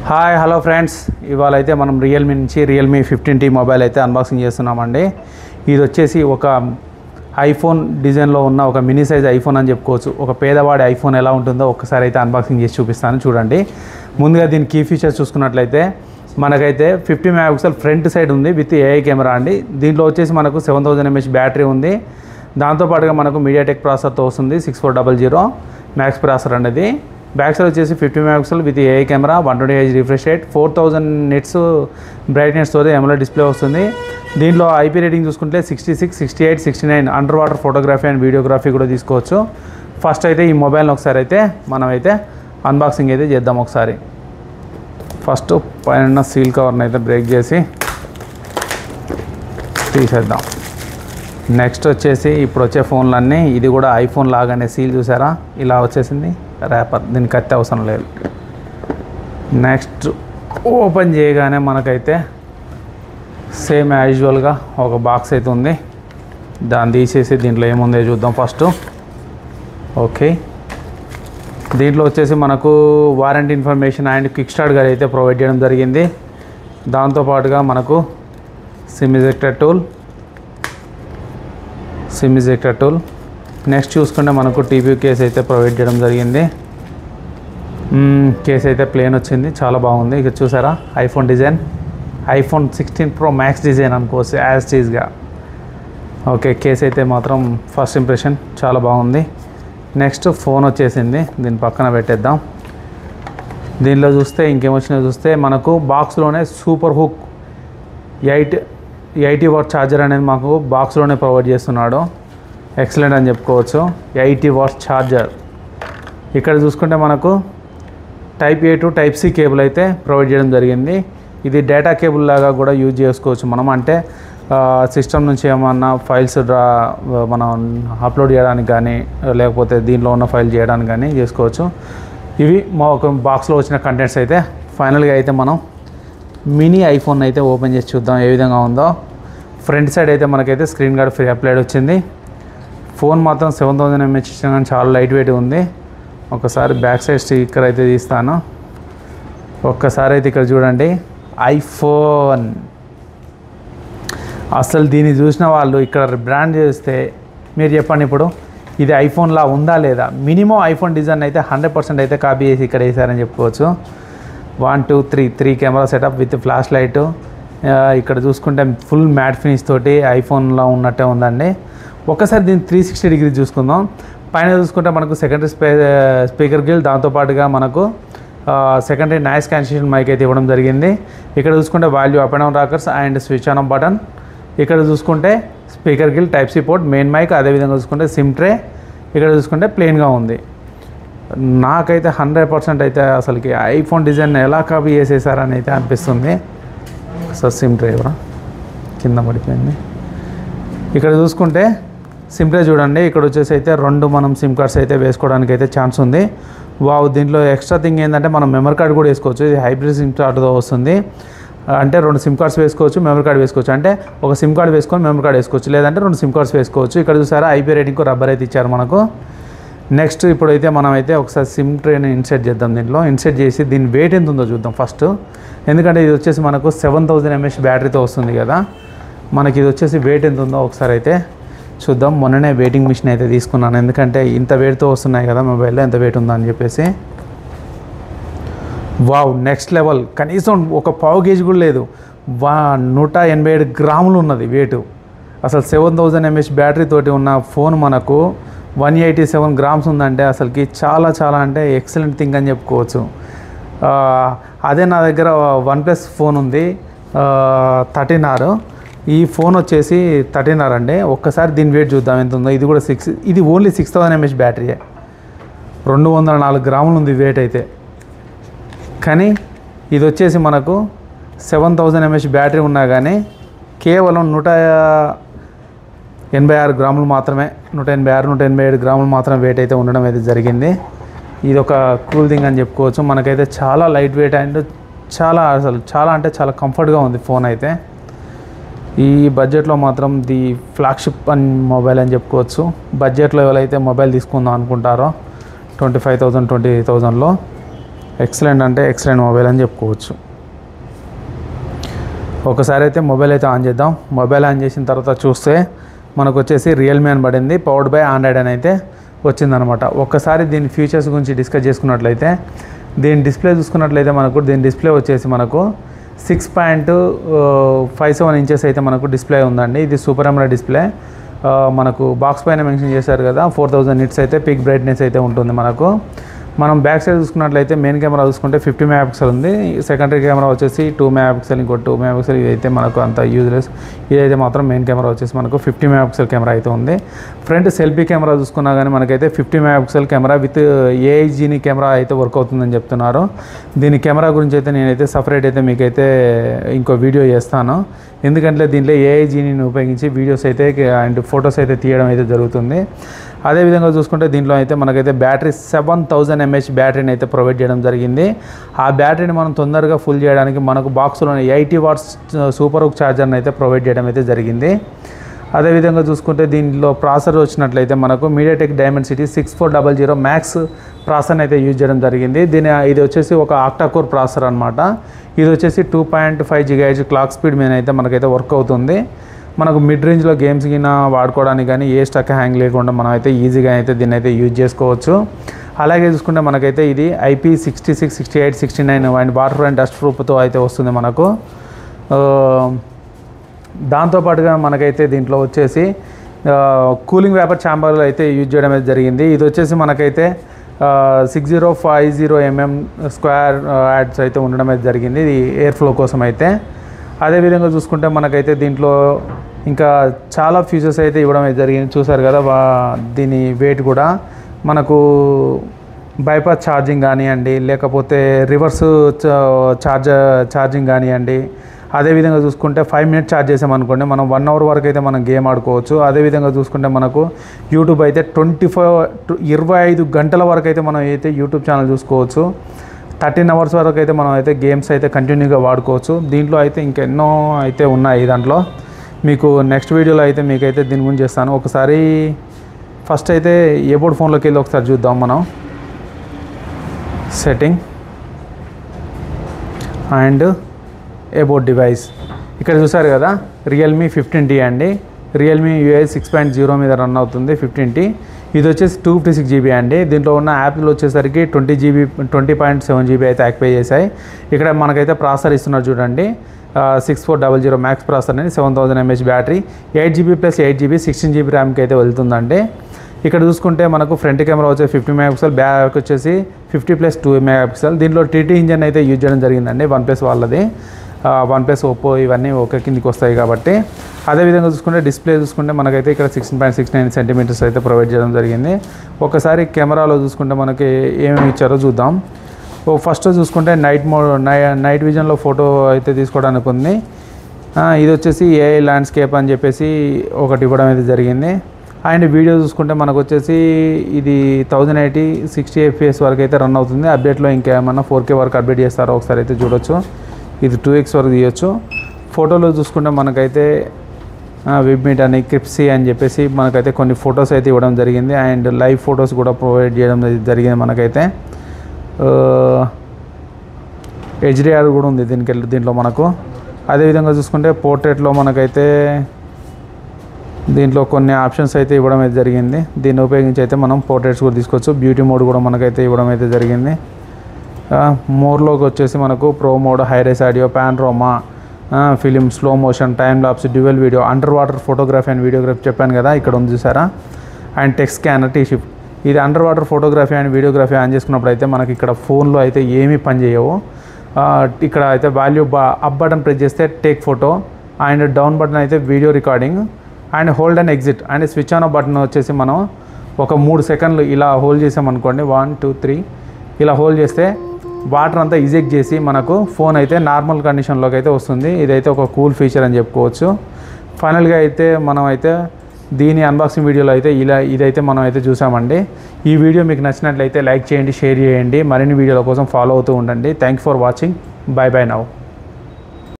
Hi hello friends, ఇవాళ అయితే మనం రియల్మీ నుంచి రియల్మీ 15T మొబైల్ అయితే అన్బాక్సింగ్ చేస్తున్నామండి. ఇది వచ్చేసి ఒక ఐఫోన్ డిజైన్లో ఉన్న ఒక మినీ సైజ్ ఐఫోన్ అని చెప్పుకోవచ్చు. ఒక పేదవాడి ఐఫోన్ ఎలా ఉంటుందో ఒక్కసారి అయితే అన్బాక్సింగ్ చేసి చూపిస్తాను, చూడండి. ముందుగా దీని కీ ఫీచర్స్ చూసుకున్నట్లయితే మనకైతే 50 మెగాపిక్సెల్ ఫ్రంట్ సైడ్ ఉంది విత్ ఏఐ కెమెరా అండి. దీంట్లో వచ్చేసి మనకు 7000 mAh బ్యాటరీ ఉంది. దాంతోపాటుగా మనకు మీడియాటెక్ ప్రాసెసర్తో వస్తుంది 6400 మ్యాక్స్ ప్రాసెసర్ అనేది. బ్యాక్ సైడ్ వచ్చేసి 50 megapixel with AI camera, 120Hz refresh rate, 4000 nits brightness తోటి AMOLED డిస్ప్లే వస్తుంది. దీంట్లో ఐపీ రేటింగ్ చూసుకుంటే 66, 68, 69 under water photography and videography కూడా తీసుకోవచ్చు. ఫస్ట్ అయితే ఈ మొబైల్ని ఒకసారి అయితే మనమైతే అన్బాక్సింగ్ అయితే చేద్దాం. ఒకసారి ఫస్ట్ పైన సీల్ కవర్ని అయితే బ్రేక్ చేసి తీసేద్దాం. నెక్స్ట్ వచ్చేసి ఇప్పుడు వచ్చే ఫోన్లన్నీ ఇది కూడా ఐఫోన్ లాగానే సీల్ చూసారా, ఇలా వచ్చేసింది ర్యాపర్, దీనికి కత్తి అవసరం లేదు. నెక్స్ట్ ఓపెన్ చేయగానే మనకైతే సేమ్ యాజువల్గా ఒక బాక్స్ అయితే ఉంది. దాన్ని తీసేసి దీంట్లో ఏముందో చూద్దాం ఫస్ట్. ఓకే, దీంట్లో వచ్చేసి మనకు warranty information and quick start guide అయితే ప్రొవైడ్ చేయడం జరిగింది. దాంతోపాటుగా మనకు సిమ్ ఎజెక్టర్ టూల్, నెక్స్ట్ చూసుకుంటే మనకు టీవీ కేస్ అయితే ప్రొవైడ్ చేయడం జరిగింది. కేస్ అయితే ప్లేన్ వచ్చింది, చాలా బాగుంది. ఇక చూసారా iPhone design, iPhone 16 Pro Max design అనుకోవచ్చు యాజ్ చీజ్గా. ఓకే, కేస్ అయితే మాత్రం ఫస్ట్ ఇంప్రెషన్ చాలా బాగుంది. నెక్స్ట్ ఫోన్ వచ్చేసింది, దీని పక్కన పెట్టేద్దాం. దీనిలో చూస్తే ఇంకేమొచ్చినా చూస్తే మనకు బాక్స్లోనే సూపర్ హుక్ 80 వాట్ ఛార్జర్ అనేది మాకు బాక్స్లోనే ప్రొవైడ్ చేస్తున్నాడు. ఎక్సలెంట్ అని చెప్పుకోవచ్చు. 80 వాట్ ఛార్జర్. ఇక్కడ చూసుకుంటే మనకు Type A to Type C cable అయితే ప్రొవైడ్ చేయడం జరిగింది. ఇది డేటా కేబుల్ లాగా కూడా యూజ్ చేసుకోవచ్చు మనం, అంటే సిస్టమ్ నుంచి ఏమన్నా ఫైల్స్ మనం అప్లోడ్ చేయడానికి కానీ లేకపోతే దీనిలో ఉన్న ఫైల్ చేయడానికి కానీ చేసుకోవచ్చు. ఇవి మా ఒక బాక్స్లో వచ్చిన కంటెంట్స్ అయితే. ఫైనల్గా అయితే మనం మినీ ఐఫోన్ అయితే ఓపెన్ చేసి చూద్దాం ఏ విధంగా ఉందో. ఫ్రంట్ సైడ్ అయితే మనకైతే స్క్రీన్ గార్డ్ ఫ్రీ అప్లైడ్ వచ్చింది. ఫోన్ మాత్రం 7000 mAh ఇచ్చిన కానీ చాలా లైట్ వెయిట్ ఉంది. ఒకసారి బ్యాక్ సైడ్ స్టిక్కర్ అయితే తీస్తాను. ఒక్కసారి అయితే ఇక్కడ చూడండి ఐఫోన్. అసలు దీన్ని చూసిన వాళ్ళు ఇక్కడ బ్రాండ్ చేస్తే మీరు చెప్పండి ఇప్పుడు ఇది ఐఫోన్లా ఉందా లేదా. మినిమం ఐఫోన్ డిజైన్ అయితే 100% అయితే కాపీ చేసి ఇక్కడ వేసారని చెప్పుకోవచ్చు. 1 2 3 camera setup with flash light. ఇక్కడ చూసుకుంటే ఫుల్ మ్యాట్ ఫినిష్ తోటి ఐఫోన్లో ఉన్నట్టే ఉందండి. ఒకసారి దీన్ని 360 డిగ్రీ చూసుకుందాం. పైన చూసుకుంటే మనకు సెకండరీ స్పీకర్ గిల్, దాంతోపాటుగా మనకు సెకండరీ నాయిస్ క్యాన్సిలేషన్ మైక్ అయితే ఇవ్వడం జరిగింది. ఇక్కడ చూసుకుంటే volume up and down rockers and switch on button. ఇక్కడ చూసుకుంటే speaker grill, Type C port, main mic, అదేవిధంగా చూసుకుంటే సిమ్ ట్రే. ఇక్కడ చూసుకుంటే ప్లెయిన్గా ఉంది. నాకైతే 100% అయితే అసలుకి ఐఫోన్ డిజైన్ ఎలా కాపీ చేసేసారని అయితే అనిపిస్తుంది. సో సిమ్ ట్రే ఎవరా కింద పడిపోయింది. ఇక్కడ చూసుకుంటే సిమ్ ట్రే చూడండి, ఇక్కడ వచ్చేసి అయితే 2 మనం సిమ్ కార్డ్స్ అయితే వేసుకోవడానికి అయితే ఛాన్స్ ఉంది. వావ్, దీంట్లో ఎక్స్ట్రా థింగ్ ఏంటంటే మనం మెమరీ కార్డ్ కూడా వేసుకోవచ్చు. ఇది హైబ్రిడ్ సిమ్ కార్డ్తో వస్తుంది. అంటే 2 సిమ్ కార్డ్స్ వేసుకోవచ్చు, మెమరీ కార్డ్ వేసుకోవచ్చు. అంటే ఒక సిమ్ కార్డ్ వేసుకొని మెమరీ కార్డ్ వేసుకోవచ్చు, లేదంటే 2 సిమ్ కార్డ్స్ వేసుకోవచ్చు. ఇక్కడ చూసారా ఐపీ రేటింగ్కు రబ్బర్ అయితే ఇచ్చారు మనకు. నెక్స్ట్ ఇప్పుడైతే మనమైతే ఒకసారి సిమ్ ట్రేని ఇన్సర్ట్ చేద్దాం. దీంట్లో ఇన్సర్ట్ చేసి దీని వెయిట్ ఎంత ఉందో చూద్దాం ఫస్ట్. ఎందుకంటే ఇది వచ్చేసి మనకు 7000 mAh బ్యాటరీతో వస్తుంది కదా. మనకి ఇది వచ్చేసి వెయిట్ ఎంత ఉందో ఒకసారి అయితే చూద్దాం. మొన్ననే వెయిటింగ్ మిషన్ అయితే తీసుకున్నాను, ఎందుకంటే ఇంత వెయిట్తో వస్తున్నాయి కదా మొబైల్లో, ఎంత వెయిట్ ఉందో అని చెప్పేసి. Wow, next level. కనీసం ఒక పావు కేజీ కూడా లేదు. 187 గ్రాములు ఉన్నది వెయిట్. అసలు 7000 mAh బ్యాటరీ తోటి ఉన్న ఫోన్ మనకు 187 గ్రామ్స్ ఉందంటే అసలుకి చాలా చాలా అంటే ఎక్సలెంట్ థింగ్ అని చెప్పుకోవచ్చు. అదే నా దగ్గర OnePlus ఫోన్ ఉంది 13R. ఈ ఫోన్ వచ్చేసి 13R అండి. ఒక్కసారి దీని వెయిట్ చూద్దాం ఎంత ఉందో. ఇది కూడా ఇది ఓన్లీ 6000 mAh బ్యాటరీయే. 204 గ్రాములు ఉంది వెయిట్ అయితే. కానీ ఇది వచ్చేసి మనకు 7000 mAh బ్యాటరీ ఉన్నా కానీ కేవలం 186 గ్రాములు మాత్రమే, 187 గ్రాములు మాత్రమే వెయిట్ అయితే ఉండడం అయితే జరిగింది. ఇది ఒక కూల్ థింగ్ అని చెప్పుకోవచ్చు. మనకైతే చాలా లైట్ వెయిట్ అండ్ చాలా అసలు చాలా అంటే చాలా కంఫర్ట్గా ఉంది ఫోన్ అయితే. ఈ బడ్జెట్లో మాత్రం ది ఫ్లాగ్షిప్ మొబైల్ అని చెప్పుకోవచ్చు. బడ్జెట్లో ఎవరైతే మొబైల్ తీసుకుందాం అనుకుంటారో 25,000 20,000లో ఎక్సలెంట్ అంటే ఎక్సలెంట్ మొబైల్ అని చెప్పుకోవచ్చు. ఒకసారి అయితే మొబైల్ అయితే ఆన్ చేద్దాం. మొబైల్ ఆన్ చేసిన తర్వాత చూస్తే మనకు వచ్చేసి రియల్మీ అని పడింది, పవర్డ్ బై ఆండ్రాయిడ్ అని అయితే వచ్చిందనమాట. ఒక్కసారి దీని ఫీచర్స్ గురించి డిస్కస్ చేసుకున్నట్లయితే, దీని డిస్ప్లే చూసుకున్నట్లయితే మనకు దీని డిస్ప్లే వచ్చేసి మనకు 6.57 ఇంచెస్ అయితే మనకు డిస్ప్లే ఉందండి. ఇది సూపర్ AMOLED డిస్ప్లే. మనకు బాక్స్ పైన మెన్షన్ చేశారు కదా 4000 నిట్స్ అయితే పీక్ బ్రైట్నెస్ అయితే ఉంటుంది మనకు. మనం బ్యాక్ సైడ్ చూసుకున్నట్లయితే మెయిన్ కెమెరా చూసుకుంటే 50 మెగాపిక్సెల్ ఉంది. సెకండరీ కెమెరా వచ్చేసి 2 మెగాపిక్సెల్, ఇంకో 2 మెగాపిక్సెల్. ఇదైతే మనకు అంత యూజ్లెస్. ఇదైతే మాత్రం మెయిన్ కెమెరా వచ్చేసి మనకు 50 మెగాపిక్సెల్ కెమెరా అయితే ఉంది. ఫ్రంట్ సెల్ఫీ కెమెరా చూసుకున్నా కానీ మనకైతే 50 మెగాపిక్సెల్ కెమెరా విత్ ఏఐజీని కెమెరా అయితే వర్క్ అవుతుందని చెప్తున్నారు. దీని కెమెరా గురించి అయితే నేనైతే సపరేట్ అయితే మీకైతే ఇంకో వీడియో చేస్తాను. ఎందుకంటే దీంట్లో ఏఐజీని ఉపయోగించి వీడియోస్ అయితే అండ్ ఫొటోస్ అయితే తీయడం అయితే జరుగుతుంది. అదేవిధంగా చూసుకుంటే దీంట్లో అయితే మనకైతే బ్యాటరీ 7000 mAh బ్యాటరీని అయితే ప్రొవైడ్ చేయడం జరిగింది. ఆ బ్యాటరీని మనం తొందరగా ఫుల్ చేయడానికి మనకు బాక్స్లోనే 80 వాట్స్ సూపర్ హుక్ ఛార్జర్ని అయితే ప్రొవైడ్ చేయడం అయితే జరిగింది. అదేవిధంగా చూసుకుంటే దీంట్లో ప్రాసెసర్ వచ్చినట్లయితే మనకు మీడియాటెక్ డైమెన్సిటీ 6400 మ్యాక్స్ ప్రాసెసర్ని అయితే యూజ్ చేయడం జరిగింది. ఇది వచ్చేసి ఒక ఆక్టాకోర్ ప్రాసెసర్ అనమాట. ఇది వచ్చేసి 2.5 GHz క్లాక్ స్పీడ్ మీద అయితే మనకైతే వర్క్ అవుతుంది. మనకు మిడ్ రేంజ్లో గేమ్స్ కింద వాడుకోవడానికి కానీ ఏ స్టక్ హ్యాంగ్ లేకుండా మనం అయితే ఈజీగా అయితే దీన్ని అయితే యూజ్ చేసుకోవచ్చు. అలాగే చూసుకుంటే మనకైతే ఇది IP66, 68, 69 and water and dust ప్రూఫ్తో అయితే వస్తుంది మనకు. దాంతోపాటుగా మనకైతే దీంట్లో వచ్చేసి కూలింగ్ వేపర్ ఛాంబర్లు అయితే యూజ్ చేయడం అయితే జరిగింది. ఇది వచ్చేసి మనకైతే 6050 mm స్క్వేర్ యాడ్స్ అయితే ఉండడం అయితే జరిగింది, ఇది ఎయిర్ ఫ్లో కోసం అయితే. అదేవిధంగా చూసుకుంటే మనకైతే దీంట్లో ఇంకా చాలా ఫీచర్స్ అయితే ఇవ్వడం అయితే జరిగింది. చూసారు కదా దీని వెయిట్ కూడా మనకు బైపాస్ ఛార్జింగ్ కానివ్వండి, లేకపోతే రివర్స్ ఛార్జింగ్ కానివ్వండి. అదేవిధంగా చూసుకుంటే 5 minutes ఛార్జ్ చేసామనుకోండి మనం 1 hour వరకు అయితే మనం గేమ్ ఆడుకోవచ్చు. అదేవిధంగా చూసుకుంటే మనకు యూట్యూబ్ అయితే 25 గంటల వరకు అయితే మనం అయితే యూట్యూబ్ ఛానల్ చూసుకోవచ్చు. 13 hours వరకు అయితే మనం అయితే గేమ్స్ అయితే కంటిన్యూగా వాడుకోవచ్చు. దీంట్లో అయితే ఇంకెన్నో అయితే ఉన్నాయి. దాంట్లో మీకు నెక్స్ట్ వీడియోలో అయితే మీకైతే దీని గురించి చేస్తాను. ఒకసారి ఫస్ట్ అయితే ఏబోర్డ్ ఫోన్లోకి వెళ్ళి ఒకసారి చూద్దాం మనం. సెట్టింగ్ అండ్ ఏబోర్డ్ డివైస్ ఇక్కడ చూసారు కదా, రియల్మీ 15T అండి. రియల్మీ UI 6.0 మీద రన్ అవుతుంది 15T. ఇది వచ్చేసి 256 GB అండి. దీంట్లో ఉన్న యాప్లు వచ్చేసరికి 20.7 GB అయితే యాక్టివేట్ చేశాయి. ఇక్కడ మనకైతే ప్రాసెసర్ ఇస్తున్నారు చూడండి, 6400 మ్యాక్స్ ప్రాసెసర్ అని, 7000 mAh battery, 8GB + 8GB 16 GB ర్యామ్కి అయితే వెళ్తుందండి. ఇక్కడ చూసుకుంటే మనకు ఫ్రంట్ కెమెరా వచ్చేసి 50 మెగాపిక్సెల్, బ్యాక్ వచ్చేసి 50 + 2 మెగాపిక్సెల్. దీంట్లో TT ఇంజన్ అయితే యూజ్ చేయడం జరిగిందండి, OnePlus వాళ్ళది. OnePlus, Oppo ఇవన్నీ ఒకే కిందికి వస్తాయి కాబట్టి. అదేవిధంగా చూసుకుంటే డిస్ప్లే చూసుకుంటే మనకైతే ఇక్కడ 16.69 సెంటీమీటర్స్ అయితే ప్రొవైడ్ చేయడం జరిగింది. ఒకసారి కెమెరాలో చూసుకుంటే మనకి ఏమేమి ఇచ్చారో చూద్దాం. ఫస్ట్ చూసుకుంటే నైట్ విజన్లో ఫోటో అయితే తీసుకోవడానికి ఉంది. ఇది వచ్చేసి AI ల్యాండ్స్కేప్ అని చెప్పేసి ఒకటి ఇవ్వడం అయితే జరిగింది. అండ్ వీడియో చూసుకుంటే మనకు వచ్చేసి ఇది 1080 60 FPS వరకు అయితే రన్ అవుతుంది. అప్డేట్లో ఇంకేమన్నా 4K వరకు అప్డేట్ చేస్తారో ఒకసారి అయితే చూడొచ్చు. ఇది 2x వరకు తీయొచ్చు. ఫోటోలో చూసుకుంటే మనకైతే విబ్మిట్ అని, క్రిప్సీ అని చెప్పేసి మనకైతే కొన్ని ఫొటోస్ అయితే ఇవ్వడం జరిగింది. అండ్ లైవ్ ఫొటోస్ కూడా ప్రొవైడ్ చేయడం జరిగింది మనకైతే. HDR కూడా ఉంది దీంట్లో మనకు. అదేవిధంగా చూసుకుంటే పోర్ట్రేట్లో మనకైతే దీంట్లో కొన్ని ఆప్షన్స్ అయితే ఇవ్వడం అయితే జరిగింది. దీన్ని ఉపయోగించి అయితే మనం పోర్ట్రేట్స్ కూడా తీసుకోవచ్చు. బ్యూటీ మోడ్ కూడా మనకైతే ఇవ్వడం అయితే జరిగింది. మోర్లోకి వచ్చేసి మనకు pro mode, hi res audio, panorama, film, slow motion, time lapse, dual video, under water photography and videography చెప్పాను కదా, ఇక్కడ ఉంది చూసారా. And text scanner, T shift. ఇది under water photography and videography on చేసుకున్నప్పుడు అయితే మనకి ఇక్కడ ఫోన్లో అయితే ఏమీ పని చేయవు. ఇక్కడ అయితే వాల్యూ అప్ బటన్ ప్రెస్ చేస్తే take photo, and down button అయితే video recording, and hold and exit. And switch on button వచ్చేసి మనం ఒక 3 సెకండ్లు ఇలా హోల్డ్ చేసామనుకోండి, 1 2 3 ఇలా హోల్డ్ చేస్తే వాటర్ అంతా ఇజెక్ట్ చేసి మనకు ఫోన్ అయితే నార్మల్ కండిషన్లోకి అయితే వస్తుంది. ఇదైతే ఒక కూల్ ఫీచర్ అని చెప్పుకోవచ్చు. ఫైనల్గా అయితే మనం అయితే దీని అన్బాక్సింగ్ వీడియోలో అయితే ఇదైతే మనం అయితే చూసామండి. ఈ వీడియో మీకు నచ్చినట్లయితే లైక్ చేయండి, షేర్ చేయండి. మరిన్ని వీడియోల కోసం ఫాలో అవుతూ ఉండండి. Thank you for watching. By by now.